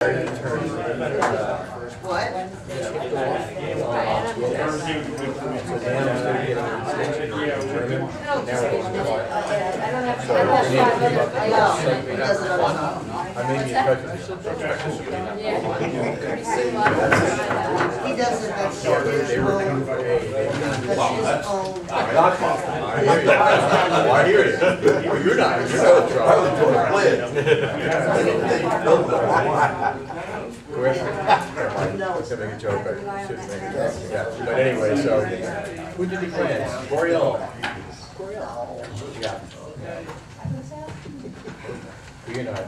What? He doesn't have his own. I hear you. You're not in trouble. But anyway, so who did the plans? Borough. Yeah. You're not.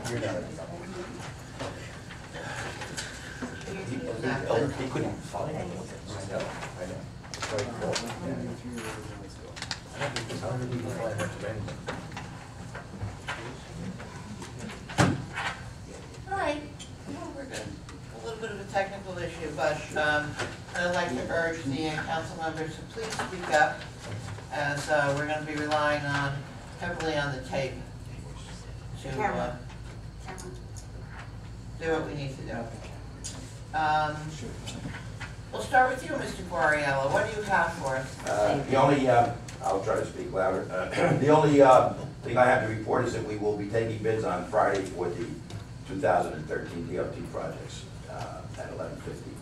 He couldn't find it. I know. It's very cool. I don't think we can find much of anything. All right, we're good. A little bit of a technical issue, but I'd like to urge the council members to please speak up, as we're going to be relying heavily on the tape to do what we need to do. We'll start with you, Mr. Guariello. What do you have for us? The only, I'll try to speak louder. The only thing I have to report is that we will be taking bids on Friday for the 2013 DOT projects at 11:50.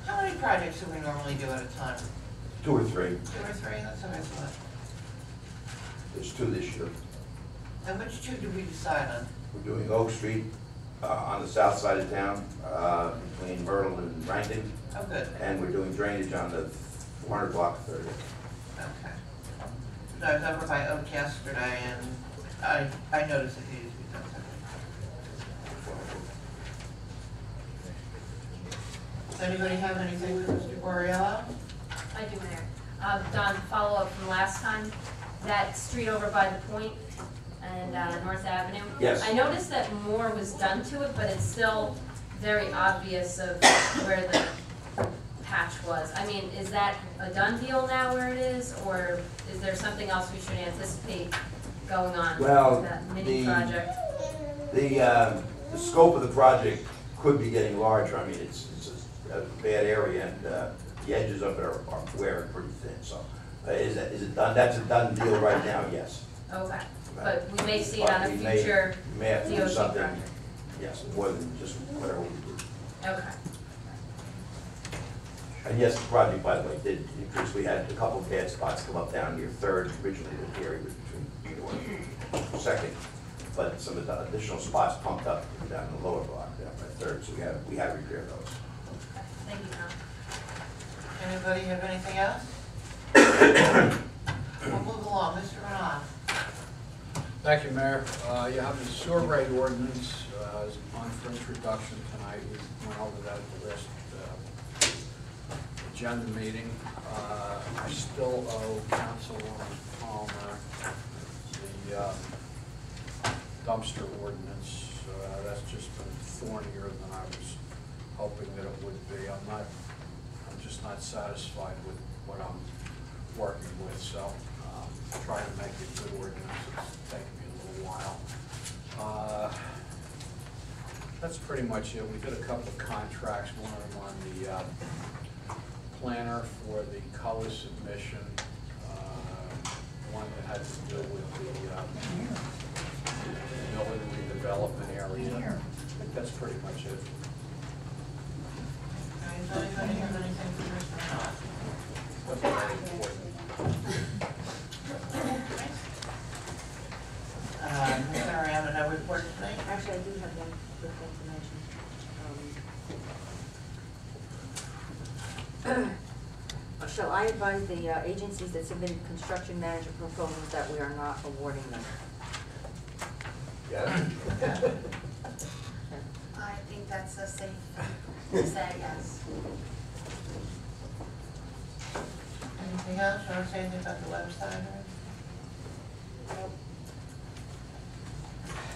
How many projects do we normally do at a time? 2 or 3. 2 or 3? That's what I thought. There's 2 this year. And which 2 did we decide on? We're doing Oak Street on the south side of town, between Myrtle and Rankin. Oh, good. And we're doing drainage on the 400 block 30. Okay. So I was over by Oak yesterday, and I noticed it needed to be done. Does anybody have anything for Mr. Guariello? I do, Mayor. Don, follow up from last time, that street over by the point and North Avenue. Yes. I noticed that more was done to it, but it's still very obvious of where the patch was. I mean, is that a done deal now where it is, or is there something else we should anticipate going on with that mini project? The scope of the project could be getting larger. I mean, it's a bad area, and the edges of it are wearing pretty thin. So, is it done? That's a done deal right now. Yes. Okay, but we may see it on a future may have to do DOT something. project. Yes, more than just whatever we do. Okay. And yes, the project, by the way, did increase. We had a couple of bad spots come up down near 3rd. Originally, the area was between 2nd, but some of the additional spots pumped up down the lower block down by 3rd. So we have repaired those. Thank you, Tom. Anybody have anything else? We'll move along. Mr. Renan. Thank you, Mayor. You have the sewer rate ordinance on for introduction tonight. We went over that at the last agenda meeting. I still owe Councilwoman Palmer the dumpster ordinance. That's just been thornier than I was hoping that it would be. I'm just not satisfied with what I'm working with, so trying to make it good ordinance. It's taken me a little while. That's pretty much it. We did a couple of contracts, one of them on the planner for the color submission, one that had to do with the building redevelopment area. I think that's pretty much it. Anybody have anything for Mr. Renan? That's very important. Mr. Ariana, no report tonight? Actually, I do have one quick information. Shall I advise the agencies that submitted construction management proposals that we are not awarding them? Yeah. I think that's a safe thing to say, yes. Anything else? You want to say anything about the website or anything?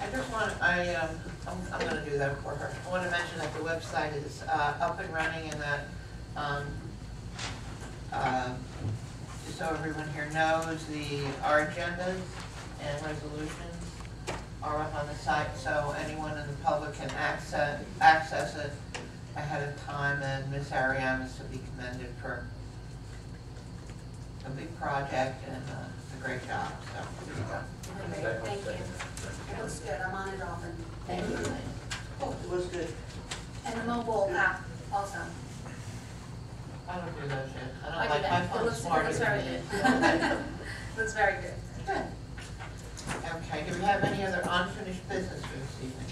I just want, I'm going to do that for her. I want to mention that the website is up and running, and that just so everyone here knows, our agendas and resolutions are up on the site, so anyone in the public can access it ahead of time, and Ms. Ariane is to be commended for a big project and a great job, so here you go. Great, thank you. It looks good, I'm on it often. Thank you. Oh, it was good. And the mobile app also. I don't do those yet. I I don't do like my that. phone It smarter looks than very me. good. Looks very good. Good. Okay, do we have any other unfinished business for this evening?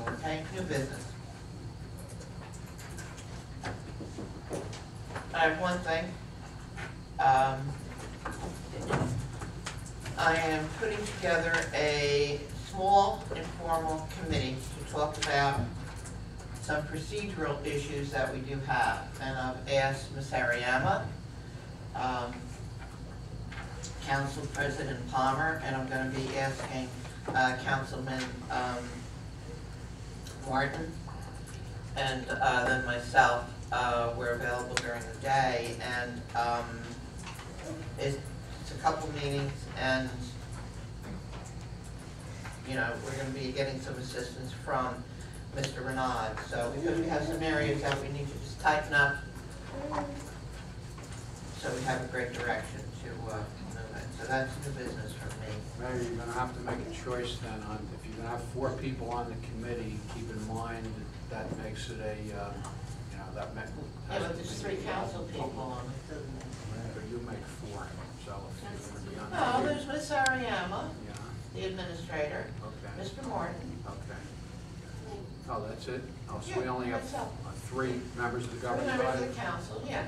Okay, new business. I have one thing. I am putting together a small informal committee to talk about some procedural issues that we do have. And I've asked Ms. Ariama, Council President Palmer, and I'm going to be asking Councilman Martin, and then myself. We're available during the day, and it's a couple meetings, and you know, we're going to be getting some assistance from Mr. Renaud. So because we have some areas that we need to just tighten up, so we have a great direction to move in. So that's new business for me. Mayor, you're gonna have to make a choice then on, if you're gonna have 4 people on the committee, keep in mind that makes it a, you know, that makes. Yeah, but there's 3 council people on it, doesn't it? But you make 4, so if you're gonna be on. No, there's Ms. Ariama, Yeah, the administrator, okay, Mr. Morton. okay. Oh, that's it? Oh, so we Yeah, only have myself. 3 members of the 3 governing members body? of the council, yeah.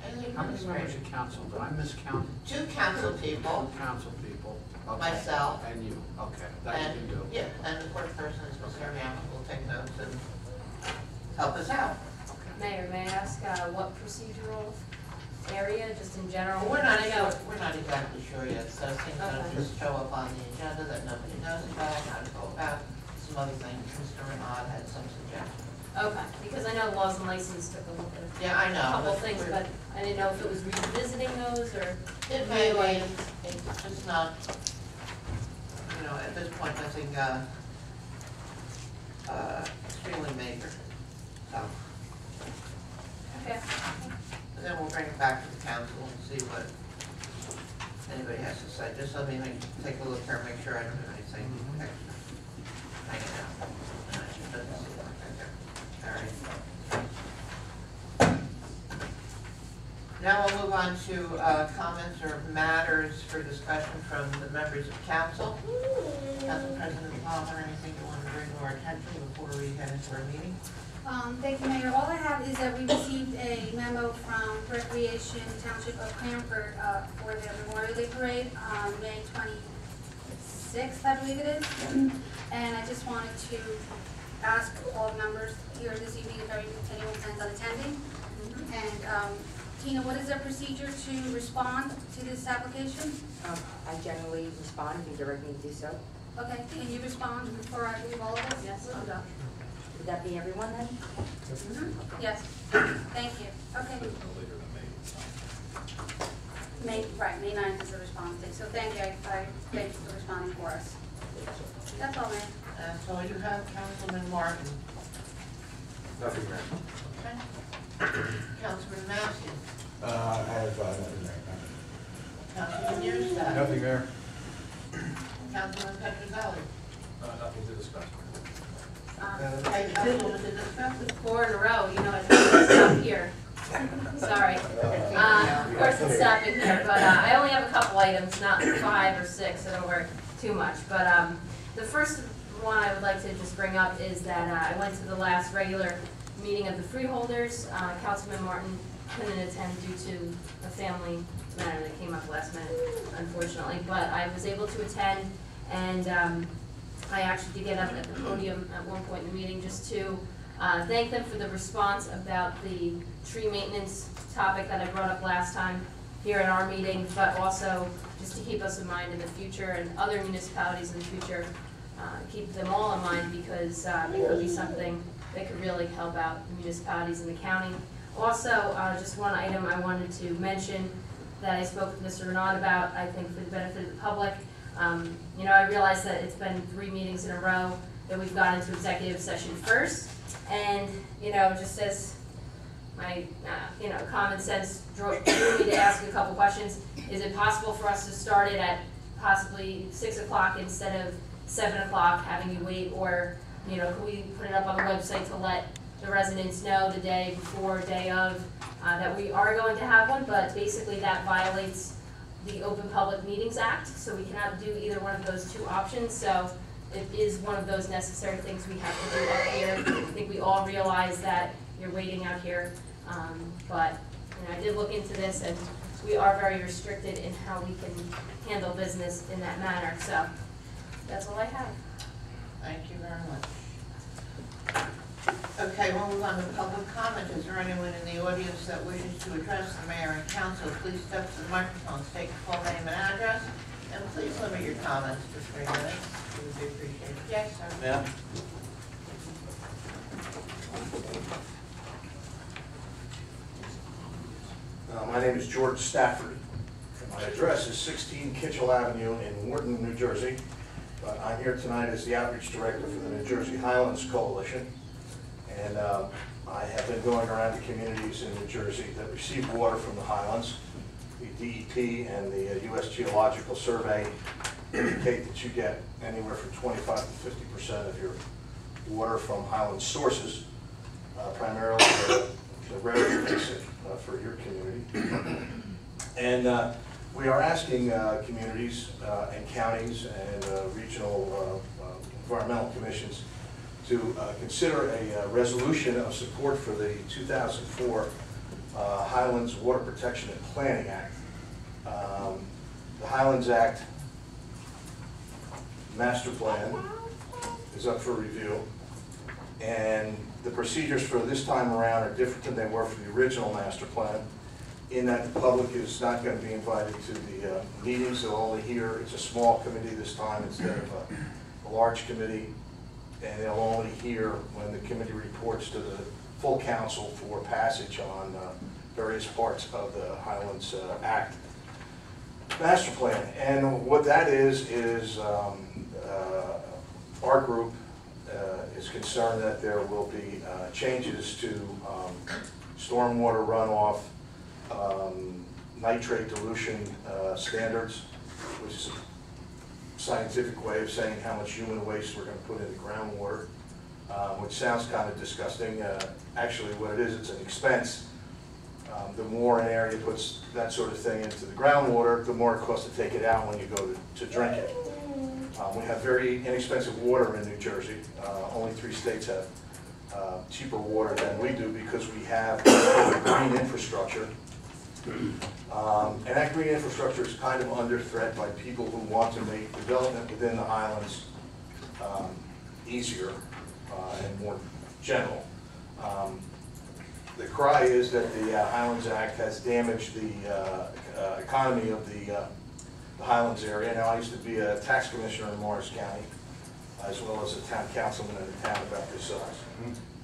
And the How many members administrator. of council? Did I miscount? 2 council 2 people, council people. Okay. myself, And you, okay, that you and, can do. yeah, and the fourth person is Ms. Ariama, who will take notes and help us out. Okay. Mayor, may I ask what procedural area, just in general? We're not I know. sure, we're not exactly sure yet, so things that Okay. just show up on the agenda that nobody knows about, how to go about, some other things. Mr. Renaud had some suggestions. Okay, because I know laws and license took a look at Yeah, I a know. couple but things, we're- but I didn't know if it was revisiting those or. It may be, it's just not, you know, at this point, nothing, extremely major. So, Okay. and then we'll bring it back to the council and see what anybody has to say. Just let me take a look here, make sure I don't have anything extra hanging out. Doesn't seem like that there. All right. Now we'll move on to comments or matters for discussion from the members of council. Council President Palmer, anything you want to bring to our attention before we head into our meeting? Thank you, Mayor. All I have is that we received a memo from Recreation Township of Cranford for their Memorial Day Parade on May 26th, I believe it is. And I just wanted to ask all the members here this evening if anyone plans on attending. And Tina, what is the procedure to respond to this application? I generally respond if you direct me to do so. Okay, can you respond before I leave all of us? Yes, I'm done. Would that be everyone then? Yes, thank you. Okay. May 9th is the response date, so thank you, I thank you for responding for us. That's all, Mayor. And so you have Councilman Martin. Nothing, Mayor. Okay. Councilman Massey. I have nothing, Mayor. Councilman Newstead. Nothing, Mayor. Councilman Petrozelli. Nothing to discuss. Okay, Councilwoman to discuss. 4 in a row, you know, I have to stop here. Sorry. Of course it's stopping here, but I only have a couple items, not 5 or 6, I don't work too much. But the first one I would like to just bring up is that I went to the last regular meeting of the freeholders. Councilman Martin couldn't attend due to a family matter that came up last minute, unfortunately. But I was able to attend, and I actually did get up at the podium at one point in the meeting just to thank them for the response about the tree maintenance topic that I brought up last time here at our meeting, but also just to keep us in mind in the future and other municipalities in the future, keep them all in mind because it could be something that could really help out the municipalities in the county. Also, just one item I wanted to mention, that I spoke with Mr. Renaud about, I think for the benefit of the public. You know, I realize that it's been 3 meetings in a row that we've gone into executive session first, and, you know, just as my, you know, common sense drew me to ask a couple questions, is it possible for us to start it at possibly 6 o'clock instead of 7 o'clock, having you wait, or, you know, could we put it up on the website to let the residents know the day before, day of, that we are going to have one, but basically that violates the Open Public Meetings Act, so we cannot do either one of those 2 options, so it is one of those necessary things we have to do up here. I think we all realize that you're waiting out here, but, you know, I did look into this, and we are very restricted in how we can handle business in that manner, so that's all I have. Thank you very much. Okay, we'll move on to public comment. Is there anyone in the audience that wishes to address the mayor and council? Please step to the microphone, state your full name and address, and please limit your comments to 3 minutes. We would be appreciated. Yes, sir. Ma'am? My name is George Stafford. My address is 16 Kitchell Avenue in Wharton, New Jersey. But I'm here tonight as the outreach director for the New Jersey Highlands Coalition. And I have been going around to communities in New Jersey that receive water from the Highlands. The DEP and the U.S. Geological Survey indicate that you get anywhere from 25 to 50% of your water from Highland sources, primarily the rare basin for your community. And we are asking communities and counties and regional environmental commissions to consider a resolution of support for the 2004 Highlands Water Protection and Planning Act. The Highlands Act master plan is up for review, and the procedures for this time around are different than they were for the original master plan, in that the public is not going to be invited to the meetings. They'll only hear, it's a small committee this time instead of a large committee, and they'll only hear when the committee reports to the full council for passage on various parts of the Highlands Act master plan. And what that is our group is concerned that there will be changes to stormwater runoff, nitrate dilution standards, which is a scientific way of saying how much human waste we're going to put into groundwater, which sounds kind of disgusting. Actually, what it is, it's an expense. The more an area puts that sort of thing into the groundwater, the more it costs to take it out when you go to drink it. We have very inexpensive water in New Jersey. Only 3 states have cheaper water than we do because we have green infrastructure. And that green infrastructure is kind of under threat by people who want to make development within the Highlands easier and more general. The cry is that the Highlands Act has damaged the economy of the Highlands area. Now, I used to be a tax commissioner in Morris County, as well as a town councilman in a town about this size.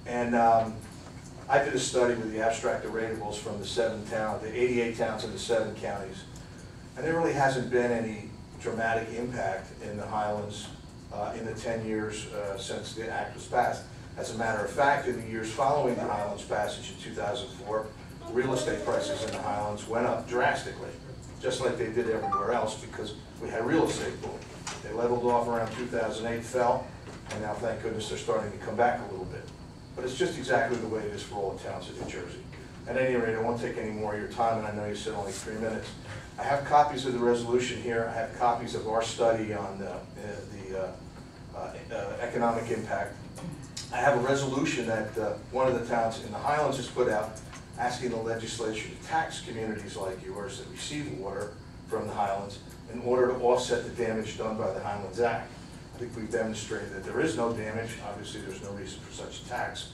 And I did a study with the abstract arraytables from the 88 towns in the 7 counties, and there really hasn't been any dramatic impact in the Highlands in the 10 years since the act was passed. As a matter of fact, in the years following the Highlands passage in 2004, real estate prices in the Highlands went up drastically, just like they did everywhere else, because we had real estate boom. They leveled off around 2008, fell, and now, thank goodness, they're starting to come back a little bit. But it's just exactly the way it is for all the towns in New Jersey. At any rate, I won't take any more of your time, and I know you said only 3 minutes. I have copies of the resolution here. I have copies of our study on the economic impact. I have a resolution that one of the towns in the Highlands has put out asking the legislature to tax communities like yours that receive water from the Highlands in order to offset the damage done by the Highlands Act. I think we've demonstrated that there is no damage. Obviously, there's no reason for such a tax.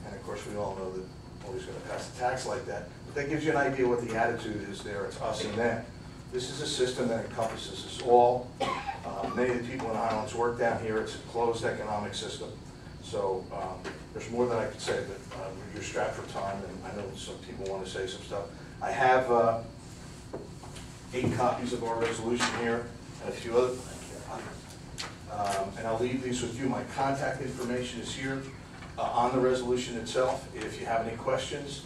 And of course, we all know that nobody's going to pass a tax like that. But that gives you an idea what the attitude is there. It's us and them. This is a system that encompasses us all. Many of the people in the Highlands work down here. It's a closed economic system. So there's more than I could say, but you're strapped for time, and I know some people want to say some stuff. I have 8 copies of our resolution here, and a few other, and I'll leave these with you. My contact information is here on the resolution itself. If you have any questions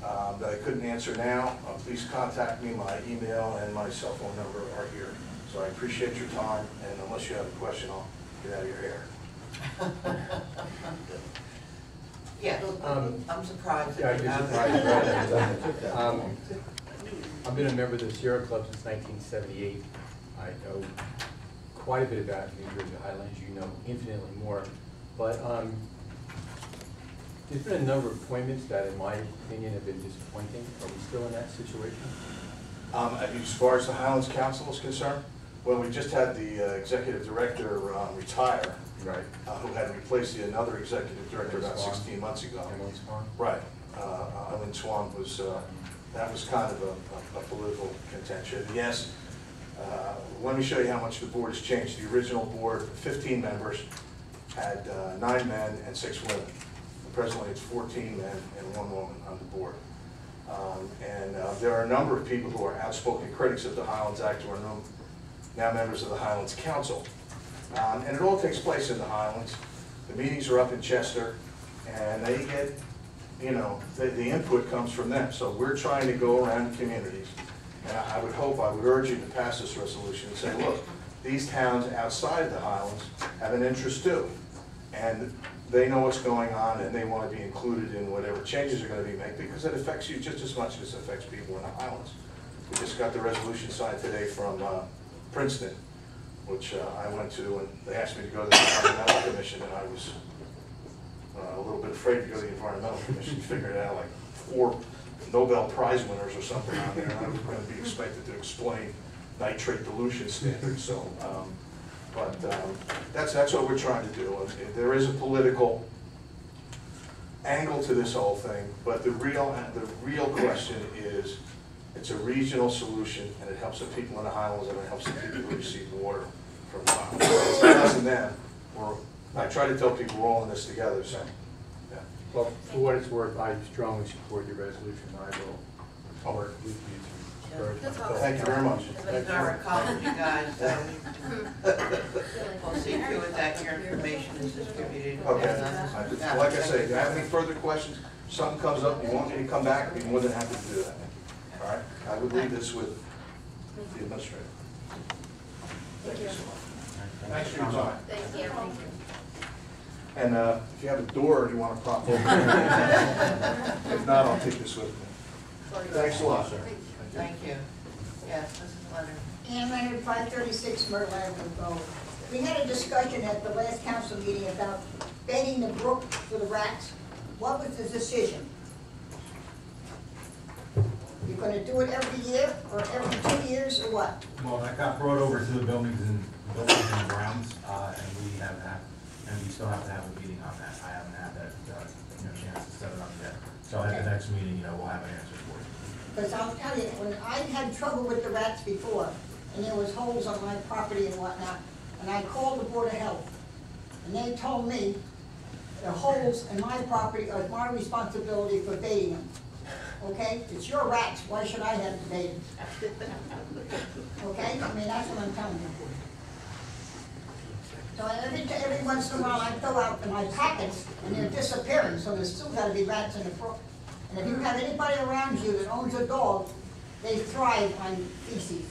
that I couldn't answer now, please contact me. My email and my cell phone number are here. So I appreciate your time, and unless you have a question, I'll get out of your hair. Yeah, I'm surprised. Yeah, that you I'd be have- surprised. I've been a member of the Sierra Club since 1978. I know quite a bit about New Jersey Highlands. You know infinitely more. But there's been a number of appointments that, in my opinion, have been disappointing. Are we still in that situation? As far as the Highlands Council is concerned, well, we just had the executive director retire, Right. who had replaced another executive director about 16 months ago. Emily Swan? Right. Eileen Swan was, that was kind of a political contention. Yes, let me show you how much the board has changed. The original board, 15 members, had 9 men and 6 women. Presently, it's 14 men and 1 woman on the board. There are a number of people who are outspoken critics of the Highlands Act who are now members of the Highlands Council. And it all takes place in the Highlands. The meetings are up in Chester, and they get, you know, the input comes from them. So we're trying to go around the communities, and I would urge you to pass this resolution and say, look, these towns outside of the Highlands have an interest too. And they know what's going on, and they want to be included in whatever changes are going to be made, because it affects you just as much as it affects people in the Highlands. We just got the resolution signed today from Princeton, which I went to, and they asked me to go to the Environmental Commission, and I was a little bit afraid to go to the Environmental Commission. Figured out like 4 Nobel Prize winners or something on there, and I was going to be expected to explain nitrate dilution standards. So, that's what we're trying to do. There is a political angle to this whole thing, but the real question is, it's a regional solution, and it helps the people in the Highlands, and it helps the people who receive water from the Highlands. It's not us and them. I try to tell people we're all in this together. So, yeah. Well, for what it's worth, I strongly support your resolution. I will work with you to urge my fellow Thank you very much. It's our college, you guys, so we'll see to it that your information is distributed. Okay. Yeah. Like I say, if you have any further questions, something comes up, you want me to come back, I'd be more than happy to do that. All right? I would leave this with the administrator. Thank you so much. Thanks for your time. Thank you. And if you have a door you want to prop open, if not, I'll take this with me. Thanks a lot, sir. Thank you. Yes, Mrs. Leonard. Ann Leonard, 536 Myrtle Avenue, Borough. We had a discussion at the last council meeting about baiting the brook for the rats. What was the decision? You're going to do it every year, or every 2 years, or what? Well, that got brought over to the buildings and grounds, and we still have to have a meeting on that. I haven't had that, chance to set it up yet. So at the next meeting, we'll have an answer for you. Because I'll tell you, when I had trouble with the rats before, and there was holes on my property and whatnot, and I called the Board of Health, and they told me the holes in my property are my responsibility for baiting them. Okay? It's your rats, why should I have to bait them? Okay? I mean, that's what I'm telling you. So every once in a while I throw out my packets, and they're disappearing, so there's still gotta be rats in the brook. And if you have anybody around you that owns a dog, they thrive on feces.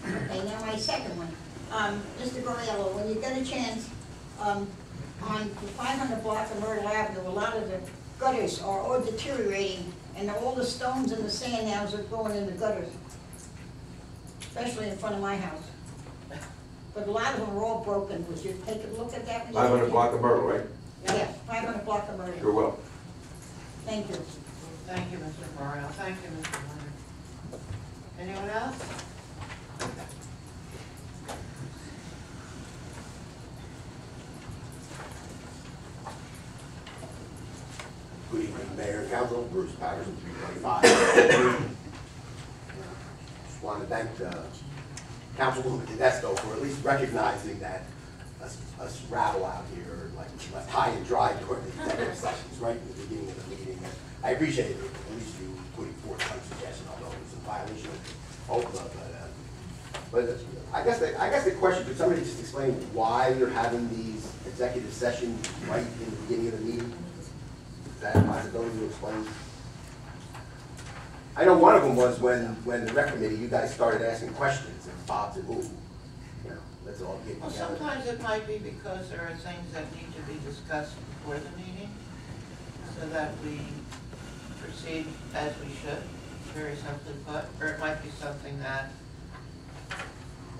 Okay, now my second one. Mr. Goriello, when you get a chance, on the 500 block of Myrtle Avenue, a lot of the gutters are all deteriorating, and all the stones and the sand now are going in the gutters, especially in front of my house. But a lot of them are all broken. Would you take a look at that? 500 block of Borough, right? Yes, 500 block of Myrtle. Sure will. Thank you. Thank you, Mr. Morrell. Thank you, Mr. Leonard. Anyone else? Good evening, Mayor and Council. Bruce Patterson, 325. Just want to thank Councilwoman Tedesco for at least recognizing that us rabble out here, like left high and dry during the executive sessions, right in the beginning of the meeting. And I appreciate it, at least you putting forth some suggestion, although it was in violation issue. Oh, but I guess the question, could somebody just explain why you're having these executive sessions right in the beginning of the meeting? Is that a possibility to explain? I know one of them was when the rec committee, you guys started asking questions and Bob said, ooh, you know, let's all get Well, together. sometimes it might be because there are things that need to be discussed before the meeting, so that we proceed as we should, very simply put, or it might be something that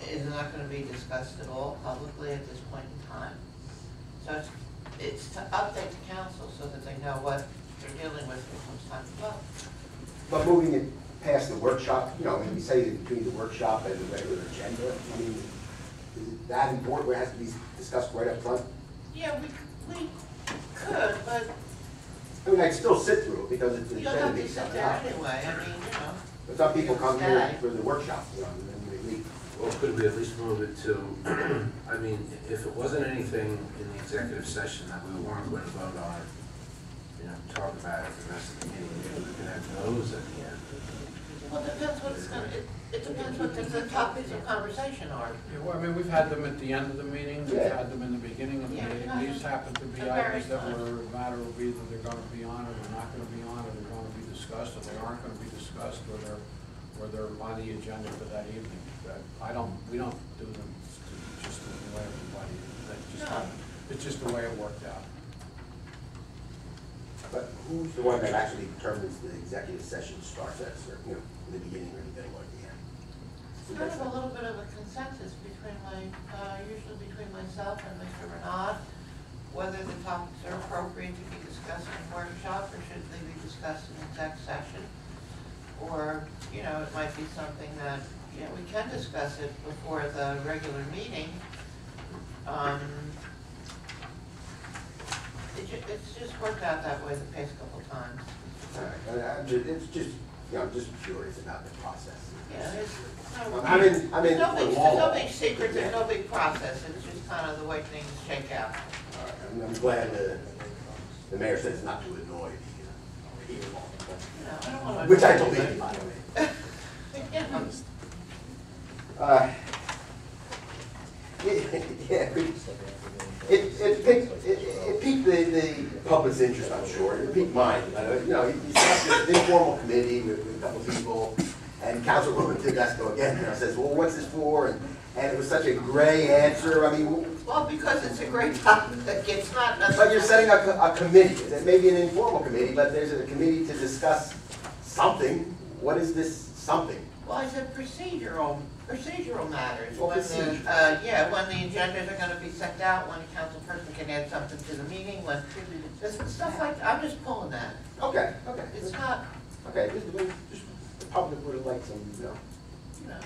is not gonna be discussed at all publicly at this point in time. So it's to update the council so that they know what they're dealing with when it comes time to vote. But moving it past the workshop, you know, maybe say between the workshop and the regular agenda, I mean, is it that important where it has to be discussed right up front? Yeah, we could, but I mean, I'd still sit through it because it's the you don't agenda have to being sit set there out. anyway, I mean, you know. But some people come here Stay. for the workshop, you know, and then they leave. Well, could we at least move it to, I mean, if it wasn't anything in the executive session that we weren't going to vote on, you know, talk about it the rest of the meeting, maybe we can have those at the end. Well, it depends what it's gonna, it depends what the topics of conversation are. Yeah, well, I mean, we've had them at the end of the meeting, we've Yeah. had them in the beginning of the Yeah, meeting. yeah. These happen to be At various items that times. were a matter of either they're gonna be on or they're not gonna be on, or they're gonna be discussed, or they aren't gonna be discussed, or they're on the agenda for that evening. We don't do them just the way everybody, No. it's just the way it worked out. But who's the one that actually determines the executive session starts at, you know, in the beginning or the middle or the end? It's kind of a little bit of a consensus between usually between myself and Mr. Renaud, whether the topics are appropriate to be discussed in workshop, or should they be discussed in exec session? Or, you know, it might be something that, you know, we can discuss it before the regular meeting. It's just worked out that way the past couple times. All right, it's just, you know, I'm just curious about the process. Yeah, I'm in there's no for big, the there's long no haul. big secret, there's no big process, it's just kind of the way things shake out. All right, I'm glad the mayor says not to annoy the people. You know, I don't want to. Which I believe, by the way. Yeah, it piqued the public's interest, I'm sure. It piqued mine. You know, you have this informal committee with a couple of people, and Councilwoman Tedesco again, you know, says, well, what's this for? And it was such a gray answer. I mean, Well, because it's a great topic, it's not. but you're setting up a committee. It may be an informal committee, but there's a committee to discuss something. What is this something? Well, I said procedural matters. Well, When procedure. when the agendas are gonna be sent out, when a council person can add something to the meeting, when, there's stuff like, I'm just pulling that. Okay. It's not, Okay, just the public would have liked some, you know. you know,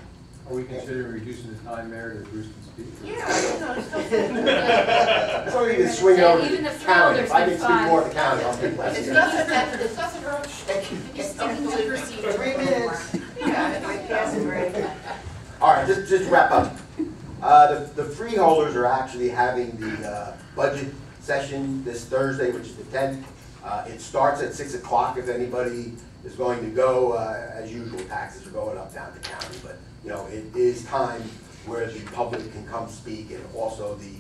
Are we considering reducing the time, Mayor, that Bruce can speak? yeah, you know, stuff. So you can swing over to Even the the county. thrillers If I get can speak more at the five. county, I'll speak less. It's nothing that, it's nothing earth shaking. You're sticking to procedure. 3 minutes. Yeah, Right past it, right? All right, just to wrap up. The freeholders are actually having the budget session this Thursday, which is the 10th. It starts at 6 o'clock if anybody is going to go. As usual, taxes are going up down the county, but you know, it is time where the public can come speak, and also the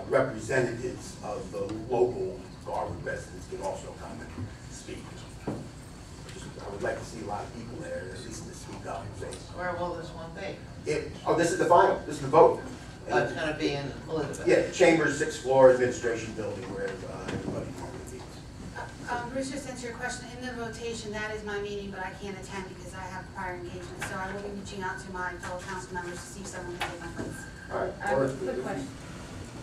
representatives of the local Garwood residents can also come and speak. I would like to see a lot of people there, at least to speak up and say, Where will this one be? this is the final, this is the vote. Oh, it's gonna be in Elizabeth. Yeah, Chambers, 6th floor, administration building, where everybody normally meets. Bruce, just to answer your question, in the rotation, that is my meeting, but I can't attend because I have prior engagement. So I will be reaching out to my fellow council members to see if someone can take my place. All right. I have a quick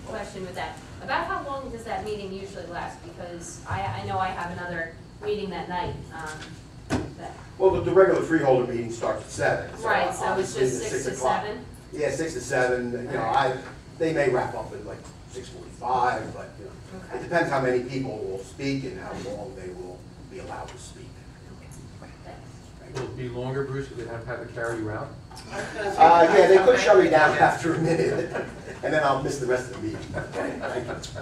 question with that. About how long does that meeting usually last? Because I know I have another meeting that night. Well, the regular freeholder meeting starts at 7. Right, so it's obviously just the 6 to o'clock. 7? Yeah, 6 to 7, you know, they may wrap up at like 6:45, but, you know, Okay. it depends how many people will speak and how long they will be allowed to speak. Will it be longer, Bruce, because they have to carry you out? I was gonna say- Yeah, they could shut me down after a minute, and then I'll miss the rest of the meeting. Okay, thank you.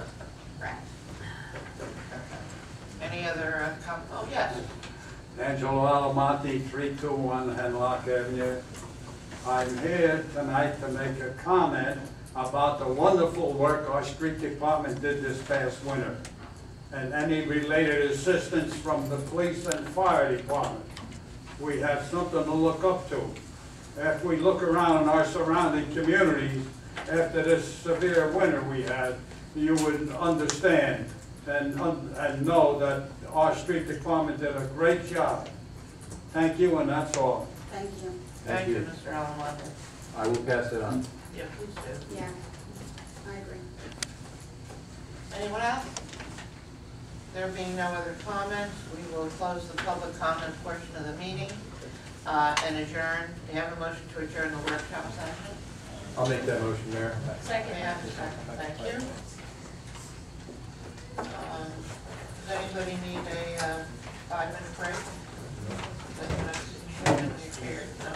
Any other, oh, yes. Angelo Alamonte, 321 Hemlock Avenue. I'm here tonight to make a comment about the wonderful work our street department did this past winter, and any related assistance from the police and fire department. We have something to look up to. If we look around in our surrounding communities, after this severe winter we had, you would understand and know that our street department did a great job. Thank you, and that's all. Thank you. Thank you, Mr. Alamonte. I will pass it on. Yeah, please do. Yeah, I agree. Anyone else? There being no other comments, we will close the public comment portion of the meeting and adjourn. We have a motion to adjourn the workshop session. I'll make that motion, Mayor. Second. May I have a second? Thank you. Does anybody need a 5-minute break? No?